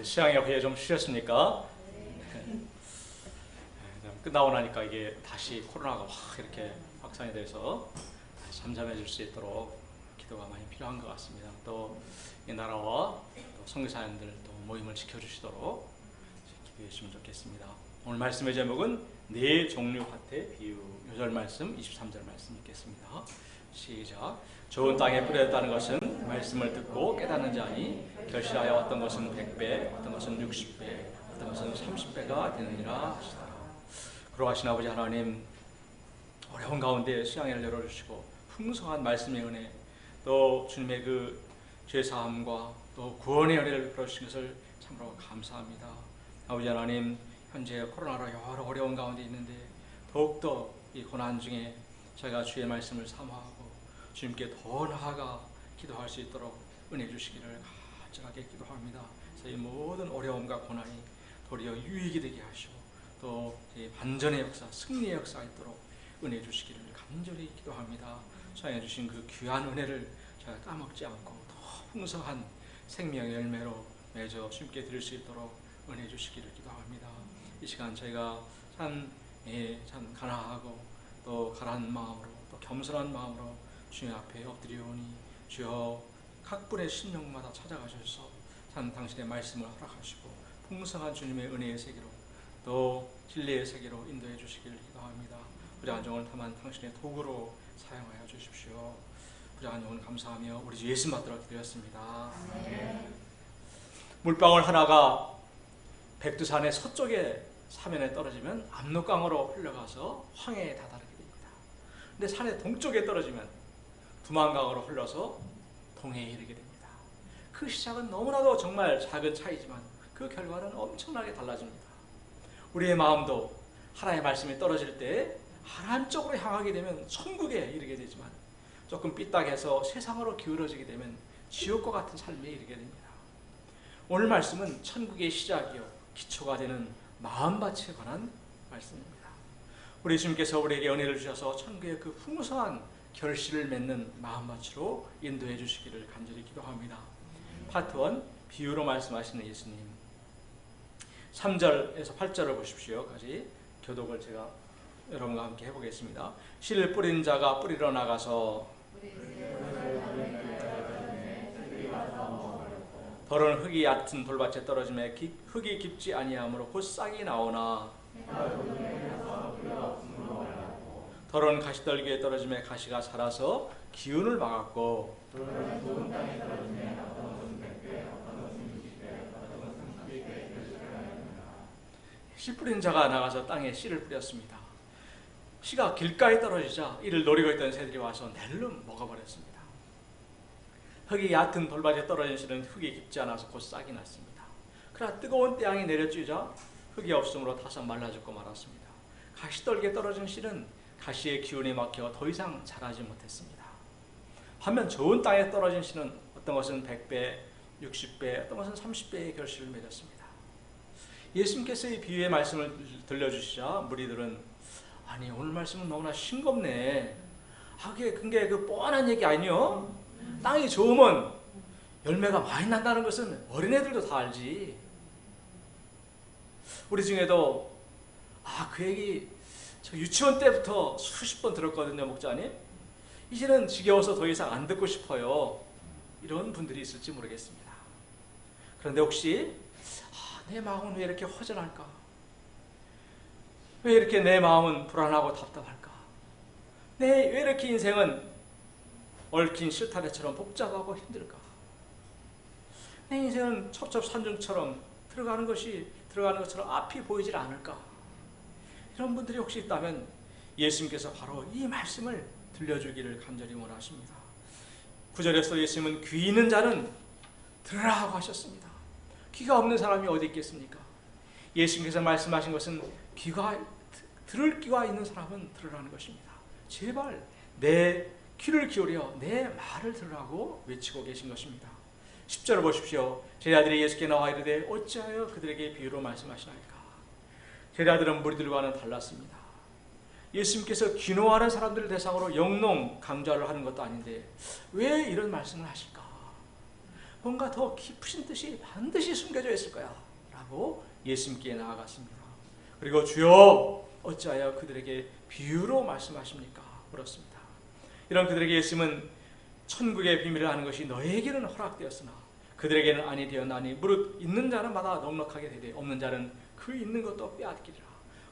우리 수양이 어떻게 좀 쉬셨습니까? 끝나고 나니까 이게 다시 코로나가 확 이렇게 확산이 돼서 잠잠해질 수 있도록 기도가 많이 필요한 것 같습니다. 또 이 나라와 또 선교사님들 또 모임을 지켜주시도록 기도해 주시면 좋겠습니다. 오늘 말씀의 제목은 네 종류 화태 비유. 요절 말씀 23절 말씀 읽겠습니다. 시작. 좋은 땅에 뿌려졌다는 것은 말씀을 듣고 깨닫는 자니 결실하여 어떤 것은 100배, 어떤 것은 60배, 어떤 것은 30배가 되느니라 하시더라. 거룩하신 아버지 하나님, 어려운 가운데 수양회를 열어주시고 풍성한 말씀의 은혜, 또 주님의 그 죄사함과 또 구원의 은혜를 베풀어 주신 것을 참으로 감사합니다. 아버지 하나님, 현재 코로나로 여러 어려운 가운데 있는데 더욱더 이 고난 중에 저희가 주의 말씀을 사모하고 주님께 더 나아가 기도할 수 있도록 은혜 주시기를 간절하게 기도합니다. 저희 모든 어려움과 고난이 도리어 유익이 되게 하시고 또 반전의 역사, 승리의 역사가 있도록 은혜 주시기를 간절히 기도합니다. 수양해 주신 그 귀한 은혜를 저희가 까먹지 않고 더 풍성한 생명의 열매로 맺어 주님께 드릴 수 있도록 은혜 주시기를 기도합니다. 이 시간 저희가 참 가난하고 또 가라앉은 마음으로 또 겸손한 마음으로 주님 앞에 엎드리오니 주여 각 분의 심령마다 찾아가셔서 참 당신의 말씀을 허락하시고 풍성한 주님의 은혜의 세계로 또 진리의 세계로 인도해 주시기를 기도합니다. 부정한 영을 다만 당신의 도구로 사용하여 주십시오. 부정한 영을 감사하며 우리 주 예수 받들어 드렸습니다. 물방울 하나가 백두산의 서쪽에 사면에 떨어지면 압록강으로 흘러가서 황해에 다다르게 됩니다. 근데 산의 동쪽에 떨어지면 두만강으로 흘러서 동해에 이르게 됩니다. 그 시작은 너무나도 정말 작은 차이지만 그 결과는 엄청나게 달라집니다. 우리의 마음도 하나님의 말씀이 떨어질 때 하나님 쪽으로 향하게 되면 천국에 이르게 되지만 조금 삐딱해서 세상으로 기울어지게 되면 지옥과 같은 삶에 이르게 됩니다. 오늘 말씀은 천국의 시작이요 기초가 되는 마음밭에 관한 말씀입니다. 우리 주님께서 우리에게 은혜를 주셔서 천국의 그 풍성한 결실을 맺는 마음밭으로 인도해 주시기를 간절히 기도합니다. 파트 1 비유로 말씀하시는 예수님. 3절에서 8절을 보십시오. 까지 교독을 제가 여러분과 함께 해보겠습니다. 씨를 뿌린 자가 뿌리러 나가서 더러운 흙이 얕은 돌밭에 떨어지매 흙이 깊지 아니하므로 곧 싹이 나오나 더러운 가시떨기에 떨어지매 가시가 자라서 기운을 막았고 씨 뿌린 자가 나가서 땅에 씨를 뿌렸습니다. 씨가 길가에 떨어지자 이를 노리고 있던 새들이 와서 낼름 먹어버렸습니다. 흙이 얕은 돌밭에 떨어진 씨는 흙이 깊지 않아서 곧 싹이 났습니다. 그러나 뜨거운 태양이 내려쬐자 흙이 없으므로 타서 말라 죽고 말았습니다. 가시떨기에 떨어진 씨는 가시의 기운에 막혀 더 이상 자라지 못했습니다. 반면 좋은 땅에 떨어진 씨는 어떤 것은 100배, 60배, 어떤 것은 30배의 결실을 맺었습니다. 예수님께서 이 비유의 말씀을 들려주시자 무리들은 아니 오늘 말씀은 너무나 싱겁네. 그게 그 뻔한 얘기 아니요? 땅이 좋으면 열매가 많이 난다는 것은 어린애들도 다 알지. 우리 중에도 그 얘기 저 유치원 때부터 수십 번 들었거든요, 목자님. 이제는 지겨워서 더 이상 안 듣고 싶어요. 이런 분들이 있을지 모르겠습니다. 그런데 혹시 내 마음은 왜 이렇게 허전할까? 왜 이렇게 내 마음은 불안하고 답답할까? 왜 이렇게 인생은 얽힌 실타래처럼 복잡하고 힘들까? 내 인생은 첩첩산중처럼 들어가는 것처럼 앞이 보이질 않을까? 이런 분들이 혹시 있다면 예수님께서 바로 이 말씀을 들려주기를 간절히 원하십니다. 9절에서 예수님은 귀 있는 자는 들으라 하고 하셨습니다. 귀가 없는 사람이 어디 있겠습니까? 예수님께서 말씀하신 것은 들을 귀가 있는 사람은 들으라는 것입니다. 제발 내 귀를 기울여 내 말을 들으라고 외치고 계신 것입니다. 10절을 보십시오. 제자들이 예수께 나와 이르되 어찌하여 그들에게 비유로 말씀하시나이까? 제자들은 무리들과는 달랐습니다. 예수님께서 귀노하는 사람들을 대상으로 영농 강좌를 하는 것도 아닌데 왜 이런 말씀을 하실까? 뭔가 더 깊으신 뜻이 반드시 숨겨져 있을 거야 라고 예수님께 나아갔습니다. 그리고 주여 어찌하여 그들에게 비유로 말씀하십니까? 물었습니다. 이런 그들에게 예수님은 천국의 비밀을 아는 것이 너에게는 허락되었으나 그들에게는 아니 되었나니 무릇 있는 자는 마다 넉넉하게 되되 없는 자는 그 있는 것도 빼앗기리라.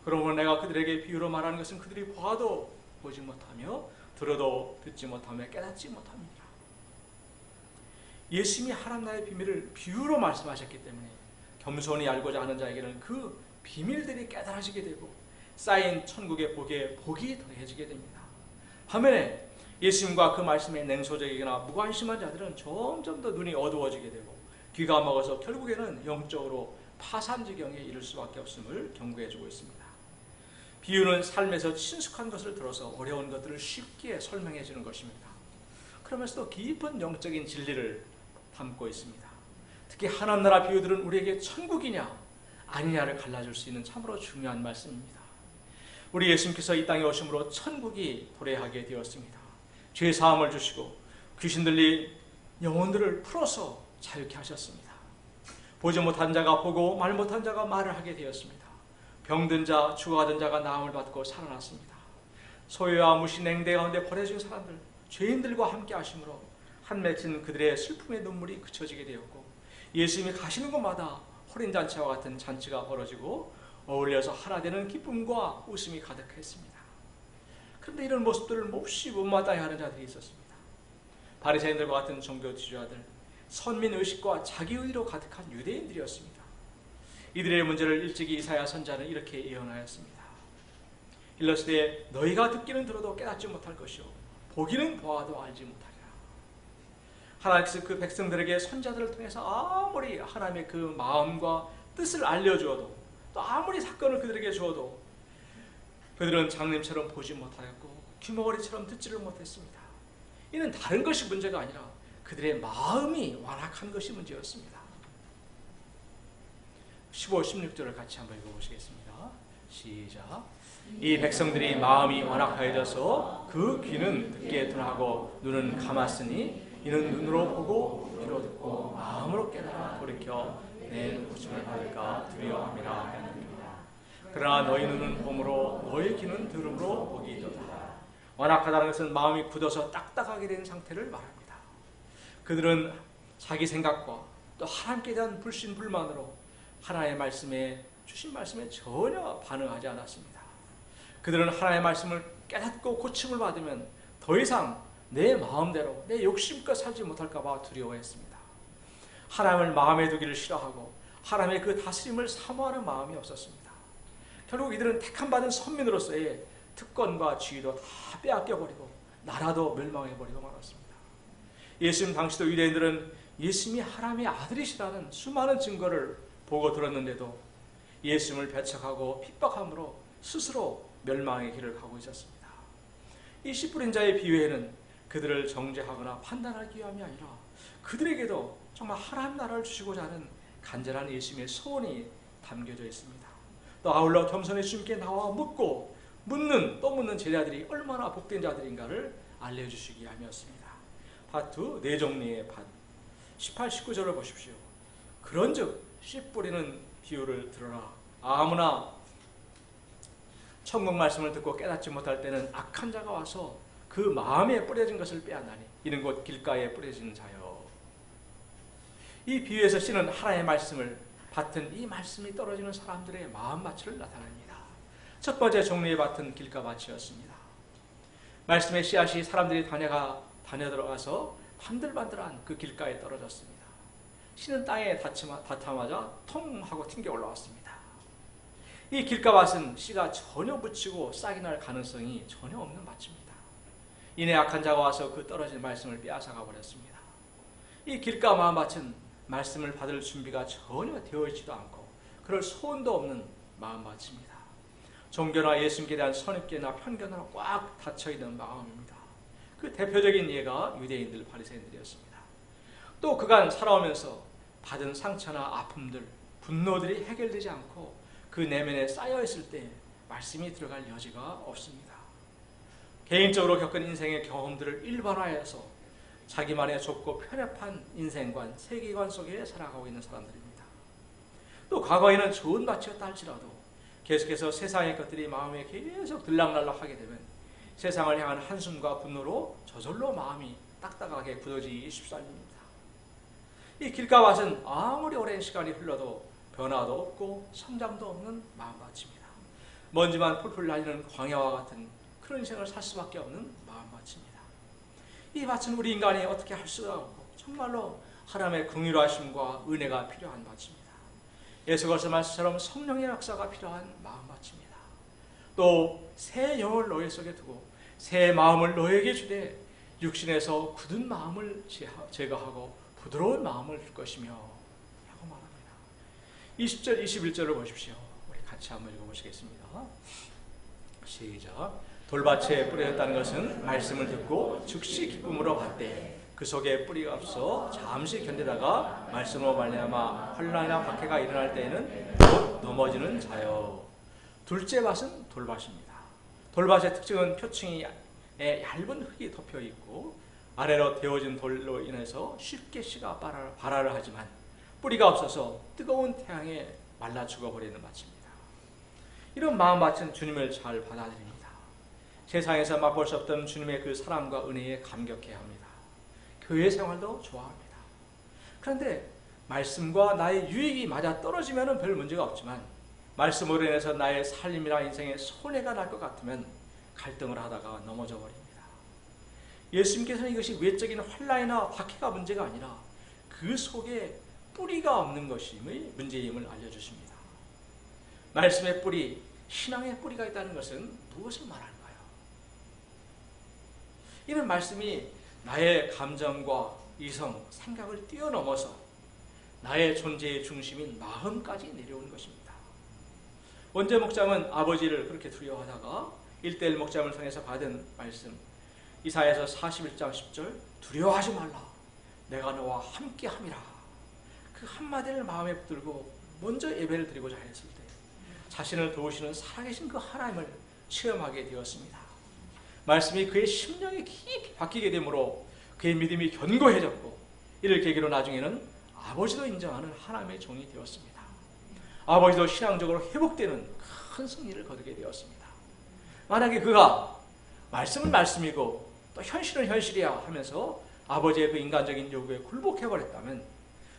그러므로 내가 그들에게 비유로 말하는 것은 그들이 봐도 보지 못하며 들어도 듣지 못하며 깨닫지 못함이니라. 예수님이 하나님 나라의 비밀을 비유로 말씀하셨기 때문에 겸손히 알고자 하는 자에게는 그 비밀들이 깨달아지게 되고 쌓인 천국의 복에 복이 더해지게 됩니다. 반면에 예수님과 그 말씀에 냉소적이거나 무관심한 자들은 점점 더 눈이 어두워지게 되고 귀가 먹어서 결국에는 영적으로 파산지경에 이를 수밖에 없음을 경고해주고 있습니다. 비유는 삶에서 친숙한 것을 들어서 어려운 것들을 쉽게 설명해 주는 것입니다. 그러면서도 깊은 영적인 진리를 담고 있습니다. 특히 하나님 나라 비유들은 우리에게 천국이냐 아니냐를 갈라줄 수 있는 참으로 중요한 말씀입니다. 우리 예수님께서 이 땅에 오심으로 천국이 도래하게 되었습니다. 죄 사함을 주시고 귀신들이 영혼들을 풀어서 자유케 하셨습니다. 보지 못한 자가 보고 말 못한 자가 말을 하게 되었습니다. 병든 자, 죽어가던 자가 나음을 받고 살아났습니다. 소유와 무시 냉대 가운데 버려진 사람들, 죄인들과 함께 하심으로 한 맺힌 그들의 슬픔의 눈물이 그쳐지게 되었고 예수님이 가시는 곳마다 호린잔치와 같은 잔치가 벌어지고 어울려서 하나 되는 기쁨과 웃음이 가득했습니다. 그런데 이런 모습들을 몹시 못마땅해 하는 자들이 있었습니다. 바리새인들과 같은 종교 지주자들, 선민의식과 자기의로 가득한 유대인들이었습니다. 이들의 문제를 일찍이 이사야 선자는 이렇게 예언하였습니다. 일러스되 너희가 듣기는 들어도 깨닫지 못할 것이요 보기는 보아도 알지 못하리라. 하나님께서 그 백성들에게 선자들을 통해서 아무리 하나님의 그 마음과 뜻을 알려주어도 또 아무리 사건을 그들에게 주어도 그들은 장님처럼 보지 못하였고 귀머거리처럼 듣지를 못했습니다. 이는 다른 것이 문제가 아니라 그들의 마음이 완악한 것이 문제였습니다. 15, 16절을 같이 한번 읽어보시겠습니다. 시작. 이 백성들이 마음이 완악하여져서 그 귀는 듣게 둔하고 눈은 감았으니 이는 눈으로 보고 귀로 듣고 마음으로 깨달아 돌이켜 내 고침을 받을까 두려워함이라 하였느니라. 그러나 너희 눈은 봄으로 너희 귀는 들음으로 복이 있도다. 완악하다는 것은 마음이 굳어서 딱딱하게 된 상태를 말합니다. 그들은 자기 생각과 또 하나님께 대한 불신불만으로 하나님의 말씀에 주신 말씀에 전혀 반응하지 않았습니다. 그들은 하나님의 말씀을 깨닫고 고침을 받으면 더 이상 내 마음대로 내 욕심껏 살지 못할까 봐 두려워했습니다. 하나님을 마음에 두기를 싫어하고 하나님의 그 다스림을 사모하는 마음이 없었습니다. 결국 이들은 택함받은 선민으로서의 특권과 지위도 다 빼앗겨버리고 나라도 멸망해버리고 말았습니다. 예수님 당시도 유대인들은 예수님이 하나님의 아들이시라는 수많은 증거를 보고 들었는데도 예수님을 배척하고 핍박함으로 스스로 멸망의 길을 가고 있었습니다. 이 씨 뿌린 자의 비유에는 그들을 정죄하거나 판단하기 위함이 아니라 그들에게도 정말 하나님 나라를 주시고자 하는 간절한 예수님의 소원이 담겨져 있습니다. 또 아울러 겸손히 주님께 나와 묻는 제자들이 얼마나 복된 자들인가를 알려주시기 위함이었습니다. 파트 네 종류의 밭 18, 19절을 보십시오. 그런즉 씨 뿌리는 비유를 들어라. 아무나 천국 말씀을 듣고 깨닫지 못할 때는 악한 자가 와서 그 마음에 뿌려진 것을 빼앗나니 이는 곧 길가에 뿌려진 자요. 이 비유에서 씨는 하나님의 말씀을 밭은 이 말씀이 떨어지는 사람들의 마음밭을 나타냅니다. 첫 번째 종류의 밭은 길가밭이었습니다. 말씀의 씨앗이 사람들이 다녀들어가서 반들반들한 그 길가에 떨어졌습니다. 씨는 땅에 닿자마자 통 하고 튕겨 올라왔습니다. 이 길가밭은 씨가 전혀 묻히고 싹이 날 가능성이 전혀 없는 밭입니다. 이내 악한 자가 와서 그 떨어진 말씀을 빼앗아가 버렸습니다. 이 길가 마음밭은 말씀을 받을 준비가 전혀 되어 있지도 않고 그럴 소원도 없는 마음밭입니다. 종교나 예수님께 대한 선입견이나 편견으로 꽉 닫혀있는 마음입니다. 그 대표적인 예가 유대인들, 바리새인들이었습니다. 또 그간 살아오면서 받은 상처나 아픔들, 분노들이 해결되지 않고 그 내면에 쌓여있을 때 말씀이 들어갈 여지가 없습니다. 개인적으로 겪은 인생의 경험들을 일반화해서 자기만의 좁고 편협한 인생관, 세계관 속에 살아가고 있는 사람들입니다. 또 과거에는 좋은 밭이었다 할지라도 계속해서 세상의 것들이 마음에 계속 들락날락하게 되면 세상을 향한 한숨과 분노로 저절로 마음이 딱딱하게 굳어지기 쉽사입니다. 이 길가밭은 아무리 오랜 시간이 흘러도 변화도 없고 성장도 없는 마음밭입니다. 먼지만 풀풀 날리는 광야와 같은 그런 인생을 살 수밖에 없는 마음밭입니다. 이 밭은 우리 인간이 어떻게 할 수가 없고 정말로 하나님의 긍휼하심과 은혜가 필요한 밭입니다. 예수께서 말씀처럼 성령의 역사가 필요한 마음밭입니다. 또 새 영을 너희 속에 두고 새 마음을 너에게 주되 육신에서 굳은 마음을 제거하고 부드러운 마음을 줄 것이며 라고 말합니다. 20절 21절을 보십시오. 우리 같이 한번 읽어보시겠습니다. 시작. 돌밭에 뿌려졌다는 것은 말씀을 듣고 즉시 기쁨으로 받되 그 속에 뿌리가 없어 잠시 견디다가 말씀으로 말미암아 환난이나 박해가 일어날 때에는 곧 넘어지는 자요. 둘째 밭은 돌밭입니다. 돌밭의 특징은 표층이 얇은 흙이 덮여 있고 아래로 데워진 돌로 인해서 쉽게 씨가 발화를 하지만 뿌리가 없어서 뜨거운 태양에 말라 죽어버리는 밭입니다. 이런 마음밭은 주님을 잘 받아들입니다. 세상에서 맛볼 수 없던 주님의 그 사랑과 은혜에 감격해야 합니다. 교회 생활도 좋아합니다. 그런데 말씀과 나의 유익이 맞아 떨어지면 별 문제가 없지만 말씀으로 인해서 나의 삶이나 인생에 손해가 날 것 같으면 갈등을 하다가 넘어져 버립니다. 예수님께서는 이것이 외적인 환난이나 박해가 문제가 아니라 그 속에 뿌리가 없는 것임의 문제임을 알려주십니다. 말씀의 뿌리, 신앙의 뿌리가 있다는 것은 무엇을 말하는가요? 이는 말씀이 나의 감정과 이성, 생각을 뛰어넘어서 나의 존재의 중심인 마음까지 내려오는 것입니다. 원재 목장은 아버지를 그렇게 두려워하다가 1:1 목장을 통해서 받은 말씀 이사야서 41장 10절 두려워하지 말라 내가 너와 함께함이라 그 한마디를 마음에 붙들고 먼저 예배를 드리고자 했을 때 자신을 도우시는 살아계신 그 하나님을 체험하게 되었습니다. 말씀이 그의 심령이 깊이 바뀌게 되므로 그의 믿음이 견고해졌고 이를 계기로 나중에는 아버지도 인정하는 하나님의 종이 되었습니다. 아버지도 신앙적으로 회복되는 큰 승리를 거두게 되었습니다. 만약에 그가 말씀은 말씀이고 또 현실은 현실이야 하면서 아버지의 그 인간적인 요구에 굴복해버렸다면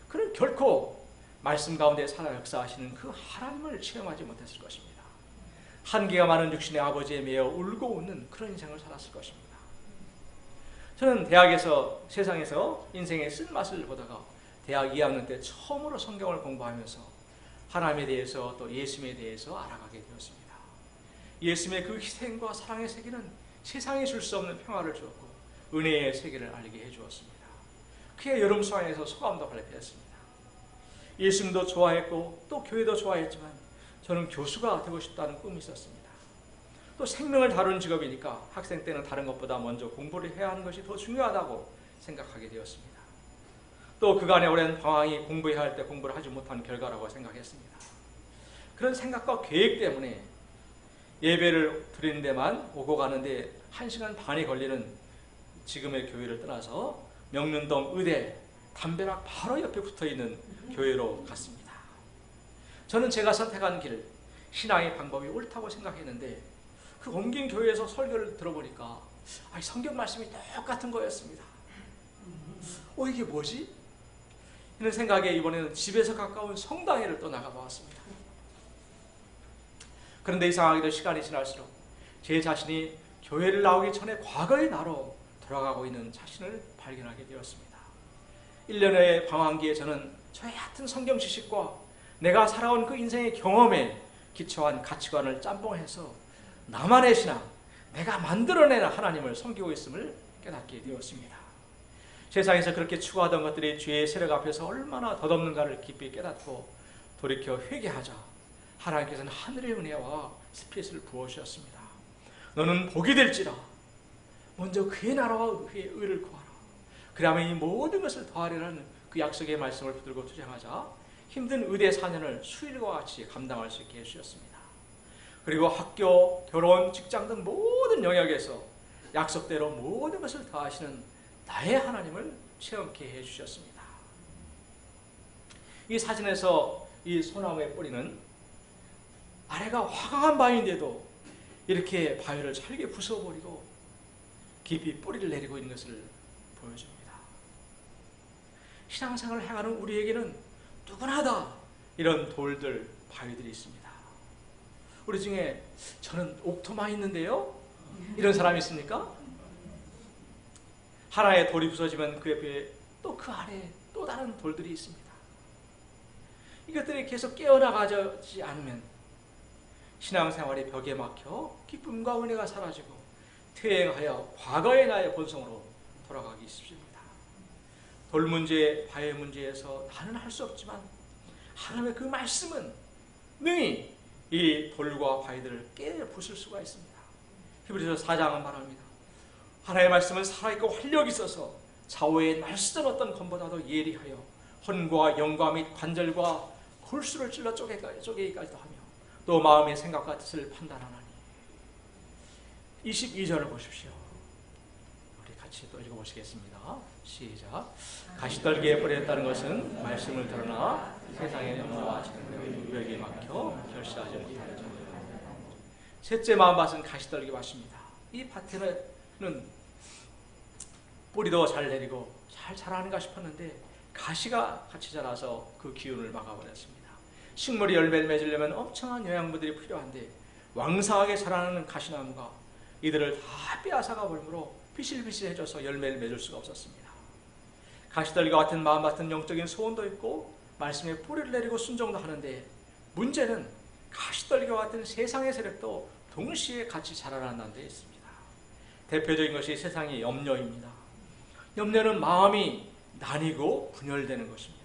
그는 결코 말씀 가운데 살아 역사하시는 그 하나님을 체험하지 못했을 것입니다. 한계가 많은 육신의 아버지에 매여 울고 웃는 그런 인생을 살았을 것입니다. 저는 대학에서 세상에서 인생의 쓴맛을 보다가 대학 2학년 때 처음으로 성경을 공부하면서 하나님에 대해서 또 예수님에 대해서 알아가게 되었습니다. 예수님의 그 희생과 사랑의 세계는 세상에 줄 수 없는 평화를 주었고 은혜의 세계를 알게 해주었습니다. 그의 여름 수학에서 소감도 발표했습니다. 예수님도 좋아했고 또 교회도 좋아했지만 저는 교수가 되고 싶다는 꿈이 있었습니다. 또 생명을 다루는 직업이니까 학생 때는 다른 것보다 먼저 공부를 해야 하는 것이 더 중요하다고 생각하게 되었습니다. 또 그간의 오랜 방황이 공부해야 할 때 공부를 하지 못한 결과라고 생각했습니다. 그런 생각과 계획 때문에 예배를 드리는 데만 오고 가는데 1시간 반이 걸리는 지금의 교회를 떠나서 명륜동 의대 담벼락 바로 옆에 붙어있는 교회로 갔습니다. 저는 제가 선택한 길, 신앙의 방법이 옳다고 생각했는데 그 옮긴 교회에서 설교를 들어보니까 성경 말씀이 똑같은 거였습니다. 이게 뭐지? 이런 생각에 이번에는 집에서 가까운 성당회를 또 나가보았습니다. 그런데 이상하게도 시간이 지날수록 제 자신이 교회를 나오기 전에 과거의 나로 돌아가고 있는 자신을 발견하게 되었습니다. 1년의 방황기에 저는 저의 얕은 성경 지식과 내가 살아온 그 인생의 경험에 기초한 가치관을 짬뽕해서 나만의 신앙, 내가 만들어낸 하나님을 섬기고 있음을 깨닫게 되었습니다. 세상에서 그렇게 추구하던 것들이 죄의 세력 앞에서 얼마나 덧없는가를 깊이 깨닫고 돌이켜 회개하자 하나님께서는 하늘의 은혜와 스피릿을 부어주셨습니다. 너는 복이 될지라 먼저 그의 나라와 그의 의를 구하라. 그러면 이 모든 것을 더하리라는 그 약속의 말씀을 붙들고 투쟁하자 힘든 의대 4년을 수일과 같이 감당할 수 있게 해주셨습니다. 그리고 학교, 결혼, 직장 등 모든 영역에서 약속대로 모든 것을 더하시는 나의 하나님을 체험케 해주셨습니다. 이 사진에서 이 소나무의 뿌리는 아래가 화강한 바위인데도 이렇게 바위를 잘게 부숴버리고 깊이 뿌리를 내리고 있는 것을 보여줍니다. 신앙생활을 행하는 우리에게는 누구나 다 이런 돌들, 바위들이 있습니다. 우리 중에 저는 옥토만 있는데요? 이런 사람이 있습니까? 하나의 돌이 부서지면 그 옆에 또 그 아래에 또 다른 돌들이 있습니다. 이것들이 계속 깨어나가지 않으면 신앙생활이 벽에 막혀 기쁨과 은혜가 사라지고 퇴행하여 과거의 나의 본성으로 돌아가기 쉽습니다. 돌 문제, 바위 문제에서 나는 할 수 없지만 하나님의 그 말씀은 능히 이 돌과 바위들을 깨부술 수가 있습니다. 히브리서 4장은 말합니다. 하나님의 말씀은 살아있고 활력이 있어서 좌우의 날쌘 어떤 검보다도 예리하여 혼과 영과 및 관절과 골수를 찔러 쪼개기까지도 하며 또 마음의 생각과 뜻을 판단하나니. 22절을 보십시오. 우리 같이 또 읽어보시겠습니다. 시작. 가시떨기에 뿌렸다는 것은 말씀을 드러나 세상의 염려와 유혹에 막혀 결실하지 못하는 자입니다. 셋째 마음밭은 가시떨기 밭입니다. 이 밭에는 뿌리도 잘 내리고 잘 자라는가 싶었는데 가시가 같이 자라서 그 기운을 막아버렸습니다. 식물이 열매를 맺으려면 엄청난 영양분들이 필요한데 왕성하게 자라는 가시나무가 이들을 다 빼앗아가 버리므로 비실비실해져서 열매를 맺을 수가 없었습니다. 가시떨기와 같은 마음밭은 영적인 소원도 있고 말씀에 뿌리를 내리고 순종도 하는데 문제는 가시떨기와 같은 세상의 세력도 동시에 같이 자라난다는 데 있습니다. 대표적인 것이 세상의 염려입니다. 염려는 마음이 나뉘고 분열되는 것입니다.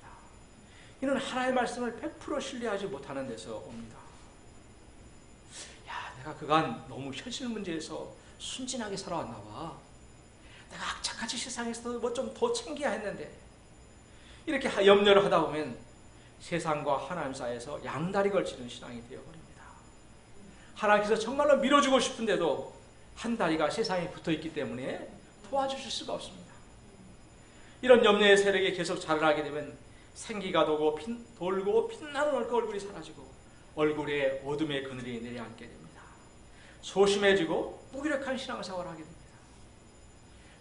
이는 하나님의 말씀을 100% 신뢰하지 못하는 데서 옵니다. 야, 내가 그간 너무 현실 문제에서 순진하게 살아왔나 봐. 내가 악착같이 세상에서 뭐 좀 더 챙겨야 했는데. 이렇게 염려를 하다 보면 세상과 하나님 사이에서 양다리 걸치는 신앙이 되어버립니다. 하나님께서 정말로 밀어주고 싶은데도 한 다리가 세상에 붙어있기 때문에 도와주실 수가 없습니다. 이런 염려의 세력이 계속 자라나게 되면 생기가 돌고 빛나는 얼굴이 사라지고 얼굴에 어둠의 그늘이 내려앉게 됩니다. 소심해지고 무기력한 신앙생활을 하게 됩니다.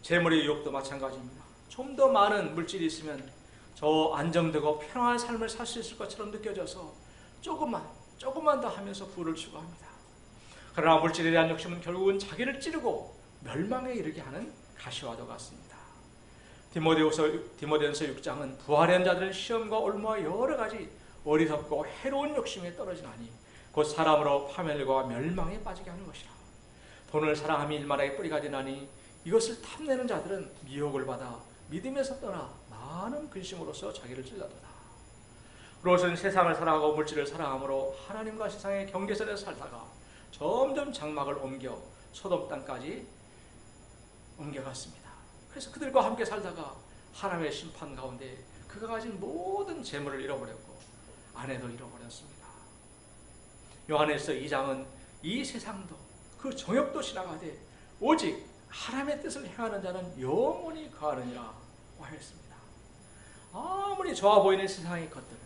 재물의 유혹도 마찬가지입니다. 좀 더 많은 물질이 있으면 저 안정되고 평안한 삶을 살 수 있을 것처럼 느껴져서 조금만 더 하면서 부를 추구합니다. 그러나 물질에 대한 욕심은 결국은 자기를 찌르고 멸망에 이르게 하는 가시와도 같습니다. 디모데전서 6장은 부활한 자들은 시험과 올무와 여러 가지 어리석고 해로운 욕심에 떨어지나니 곧 사람으로 파멸과 멸망에 빠지게 하는 것이라. 돈을 사랑함이 일만하게 뿌리가 되나니 이것을 탐내는 자들은 미혹을 받아 믿음에서 떠나 많은 근심으로써 자기를 찔러도다. 롯은 세상을 사랑하고 물질을 사랑함으로 하나님과 세상의 경계선에서 살다가 점점 장막을 옮겨 소돔 땅까지 옮겨갔습니다. 그래서 그들과 함께 살다가 하나님의 심판 가운데 그가 가진 모든 재물을 잃어버렸고 아내도 잃어버렸습니다. 요한일서 2장은 이 세상도 그 정욕도 지나가되 오직 하나님의 뜻을 행하는 자는 영원히 거하느니라 하였습니다. 아무리 좋아 보이는 세상의 것들,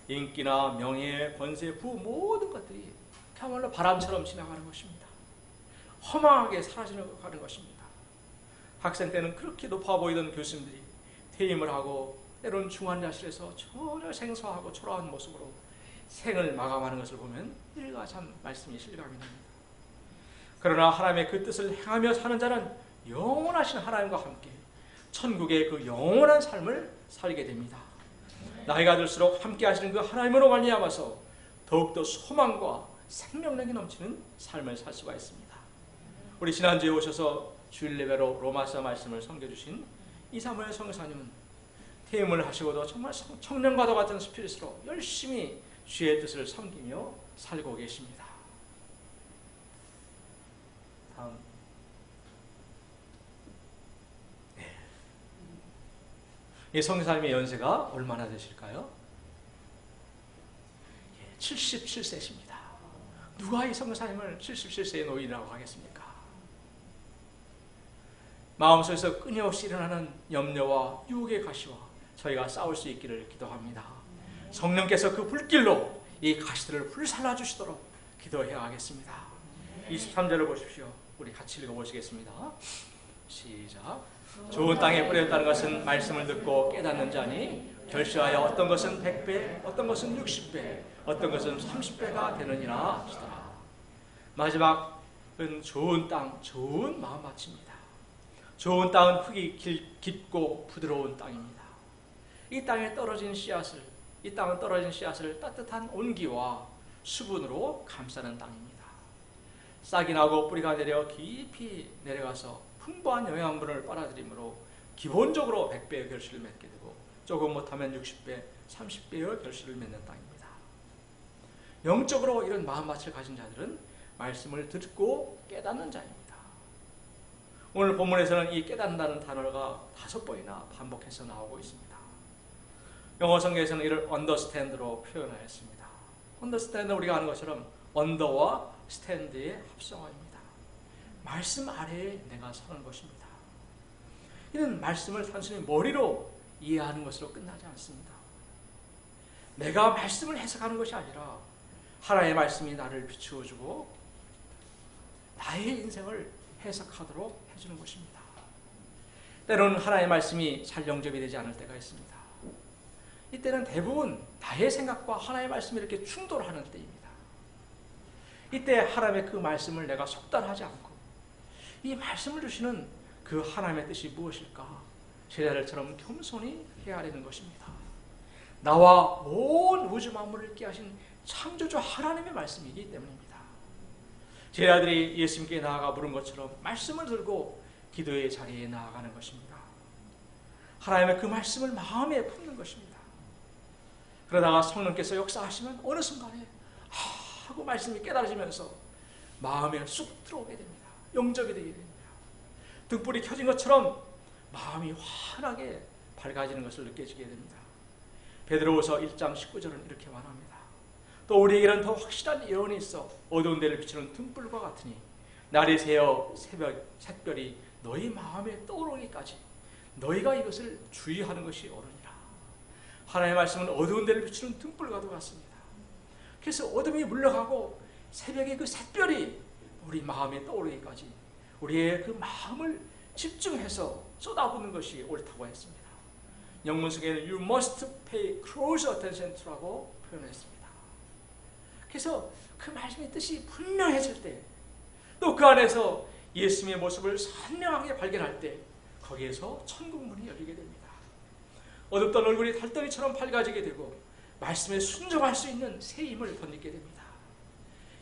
인기나 명예, 권세, 부 모든 것들이 그야말로 바람처럼 지나가는 것입니다. 허망하게 사라지는 것입니다. 학생 때는 그렇게 높아 보이던 교수님들이 퇴임을 하고 때로는 중환자실에서 전혀 생소하고 초라한 모습으로 생을 마감하는 것을 보면 일가 참 말씀이 실감이 납니다. 그러나 하나님의 그 뜻을 행하며 사는 자는 영원하신 하나님과 함께 천국의 그 영원한 삶을 살게 됩니다. 나이가 들수록 함께 하시는 그 하나님으로 말미암아서 더욱더 소망과 생명력이 넘치는 삶을 살 수가 있습니다. 우리 지난주에 오셔서 주일 예배로 로마서 말씀을 섬겨주신 이사무엘 선교사님은 퇴임을 하시고도 정말 청년과도 같은 스피릿으로 열심히 주의 뜻을 섬기며 살고 계십니다. 다음. 네. 이 선교사님의 연세가 얼마나 되실까요? 77세십니다. 누가 이 선교사님을 77세의 노인이라고 하겠습니까? 마음속에서 끊임없이 일어나는 염려와 유혹의 가시와 저희가 싸울 수 있기를 기도합니다. 성령께서 그 불길로 이 가시들을 불살라 주시도록 기도해야 하겠습니다. 23절을 보십시오. 우리 같이 읽어보시겠습니다. 시작. 좋은 땅에 뿌렸다는 것은 말씀을 듣고 깨닫는 자니 결실하여 어떤 것은 100배, 어떤 것은 60배, 어떤 것은 30배가 되느니라 하시더라. 마지막은 좋은 땅, 좋은 마음밭입니다. 좋은 땅은 흙이 깊고 부드러운 땅입니다. 이 땅은 떨어진 씨앗을 따뜻한 온기와 수분으로 감싸는 땅입니다. 싹이 나고 뿌리가 내려 깊이 내려가서 풍부한 영양분을 빨아들이므로 기본적으로 100배의 결실을 맺게 되고 조금 못하면 60배, 30배의 결실을 맺는 땅입니다. 영적으로 이런 마음밭을 가진 자들은 말씀을 듣고 깨닫는 자입니다. 오늘 본문에서는 이 깨닫는다는 단어가 5번이나 반복해서 나오고 있습니다. 영어 성경에서는 이를 understand로 표현하였습니다. understand는 우리가 아는 것처럼 under와 stand의 합성어입니다. 말씀 아래에 내가 서는 것입니다. 이는 말씀을 단순히 머리로 이해하는 것으로 끝나지 않습니다. 내가 말씀을 해석하는 것이 아니라 하나님의 말씀이 나를 비추어주고 나의 인생을 해석하도록 해주는 것입니다. 때로는 하나님의 말씀이 잘 영접이 되지 않을 때가 있습니다. 이때는 대부분 나의 생각과 하나님의 말씀이 이렇게 충돌하는 때입니다. 이때 하나님의 그 말씀을 내가 속단하지 않고 이 말씀을 주시는 그 하나님의 뜻이 무엇일까? 제자들처럼 겸손히 헤아리는 것입니다. 나와 온 우주 만물을 있게 하신 창조주 하나님의 말씀이기 때문입니다. 제자들이 예수님께 나아가 물은 것처럼 말씀을 들고 기도의 자리에 나아가는 것입니다. 하나님의 그 말씀을 마음에 품는 것입니다. 그러다가 성령께서 역사하시면 어느 순간에 하고 말씀이 깨달아지면서 마음에 쑥 들어오게 됩니다. 영접이 되게 됩니다. 등불이 켜진 것처럼 마음이 환하게 밝아지는 것을 느껴지게 됩니다. 베드로후서 1장 19절은 이렇게 말합니다. 또 우리에게는 더 확실한 예언이 있어 어두운 데를 비추는 등불과 같으니 날이 새어 샛별이 너희 마음에 떠오르기까지 너희가 이것을 주의하는 것이 옳으니라. 하나님의 말씀은 어두운 데를 비추는 등불과도 같습니다. 그래서 어둠이 물러가고 새벽의 그 샛별이 우리 마음에 떠오르기까지 우리의 그 마음을 집중해서 쏟아붓는 것이 옳다고 했습니다. 영문 속에는 You must pay close attention to라고 표현했습니다. 그래서 그 말씀의 뜻이 분명해질 때, 또 그 안에서 예수님의 모습을 선명하게 발견할 때 거기에서 천국 문이 열리게 됩니다. 어둡던 얼굴이 달덩이처럼 밝아지게 되고 말씀에 순종할 수 있는 새 힘을 덧입게 됩니다.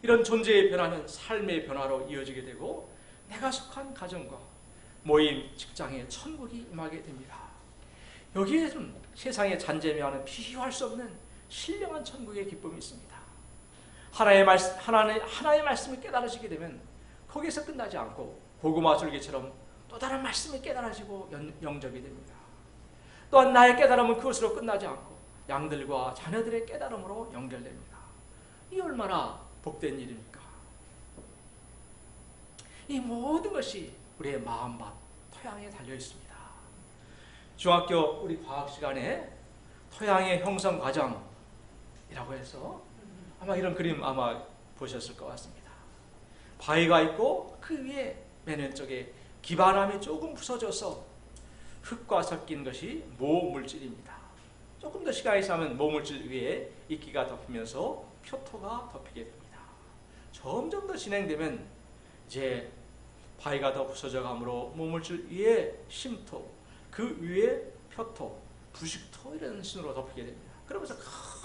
이런 존재의 변화는 삶의 변화로 이어지게 되고 내가 속한 가정과 모임, 직장에 천국이 임하게 됩니다. 여기에는 세상의 잔재미와는 비교할 수 없는 신령한 천국의 기쁨이 있습니다. 하나의 말씀이 깨달아지게 되면 거기에서 끝나지 않고 고구마 줄기처럼 또 다른 말씀이 깨달아지고 영접이 됩니다. 또한 나의 깨달음은 그것으로 끝나지 않고 양들과 자녀들의 깨달음으로 연결됩니다. 이 얼마나 복된 일입니까? 이 모든 것이 우리의 마음밭, 토양에 달려 있습니다. 중학교 우리 과학 시간에 토양의 형성 과정이라고 해서 아마 이런 그림 아마 보셨을 것 같습니다. 바위가 있고 그 위에 맨 왼쪽에 기반함이 조금 부서져서 흙과 섞인 것이 모물질입니다. 조금 더 시간이 지나면 모물질 위에 이끼가 덮이면서 표토가 덮이게 됩니다. 점점 더 진행되면 이제 바위가 더 부서져 가므로 모물질 위에 심토, 그 위에 표토, 부식토 이런 식으로 덮이게 됩니다. 그러면서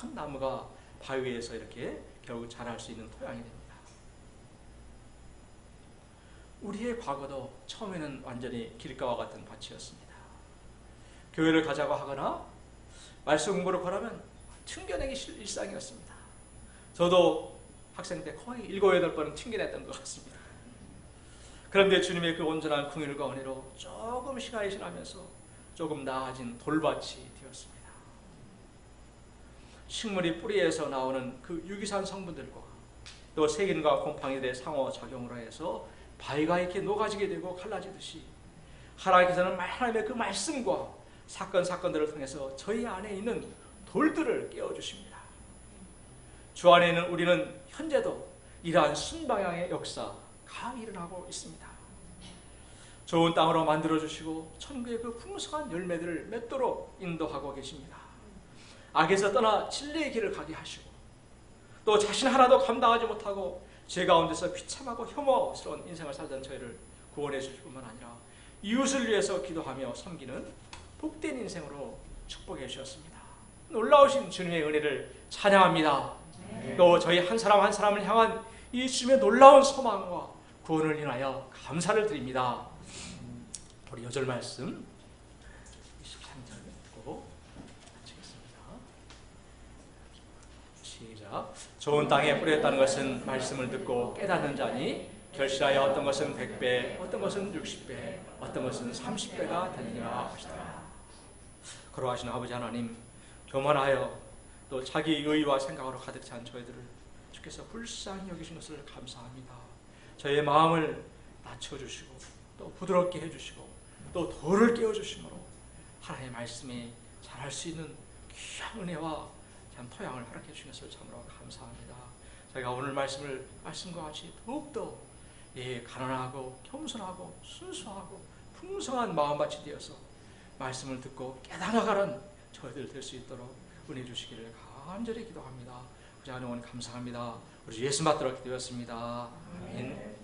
큰 나무가 바위 위에서 이렇게 결국 자랄 수 있는 토양이 됩니다. 우리의 과거도 처음에는 완전히 길가와 같은 밭이었습니다. 교회를 가자고 하거나 말씀 공부를 하라면 튕겨내기 일상이었습니다. 저도 학생 때 거의 7, 8번은 튕겨냈던 것 같습니다. 그런데 주님의 그 온전한 긍휼과 은혜로 조금 시간이 지나면서 조금 나아진 돌밭이 되었습니다. 식물이 뿌리에서 나오는 그 유기산 성분들과 또 세균과 곰팡이들의 상호작용으로 해서 바위가 이렇게 녹아지게 되고 갈라지듯이 하나님께서는 하나님의 그 말씀과 사건들을 통해서 저희 안에 있는 돌들을 깨워주십니다. 주 안에 있는 우리는 현재도 이러한 순방향의 역사가 일어나고 있습니다. 좋은 땅으로 만들어주시고 천국의 그 풍성한 열매들을 맺도록 인도하고 계십니다. 악에서 떠나 진리의 길을 가게 하시고 또 자신 하나도 감당하지 못하고 죄 가운데서 비참하고 혐오스러운 인생을 살던 저희를 구원해 주실 뿐만 아니라 이웃을 위해서 기도하며 섬기는 복된 인생으로 축복해 주셨습니다. 놀라우신 주님의 은혜를 찬양합니다. 또 저희 한 사람 한 사람을 향한 이 주님의 놀라운 소망과 구원을 인하여 감사를 드립니다. 우리 여절 말씀 23절 듣고 마치겠습니다. 시작. 좋은 땅에 뿌렸다는 것은 말씀을 듣고 깨닫는 자니 결실하여 어떤 것은 100배, 어떤 것은 60배, 어떤 것은 30배가 되느니라 하시더라. 거룩하신 아버지 하나님, 교만하여 또 자기 의와 생각으로 가득 찬 저희들을 주께서 불쌍히 여기신 것을 감사합니다. 저희의 마음을 낮춰주시고 또 부드럽게 해주시고 또 돌을 깨워주심으로 하나님의 말씀이 잘할 수 있는 귀한 은혜와 참 토양을 허락해 주신 것을 참으로 감사합니다. 저희가 오늘 말씀과 같이 더욱더 가난하고 겸손하고 순수하고 풍성한 마음밭이 되어서 말씀을 듣고 깨달아가는 저희들 될 수 있도록 은혜 주시기를 간절히 기도합니다. 그저 하나님 감사합니다. 우리 예수 받도록 기도했습니다. 아멘.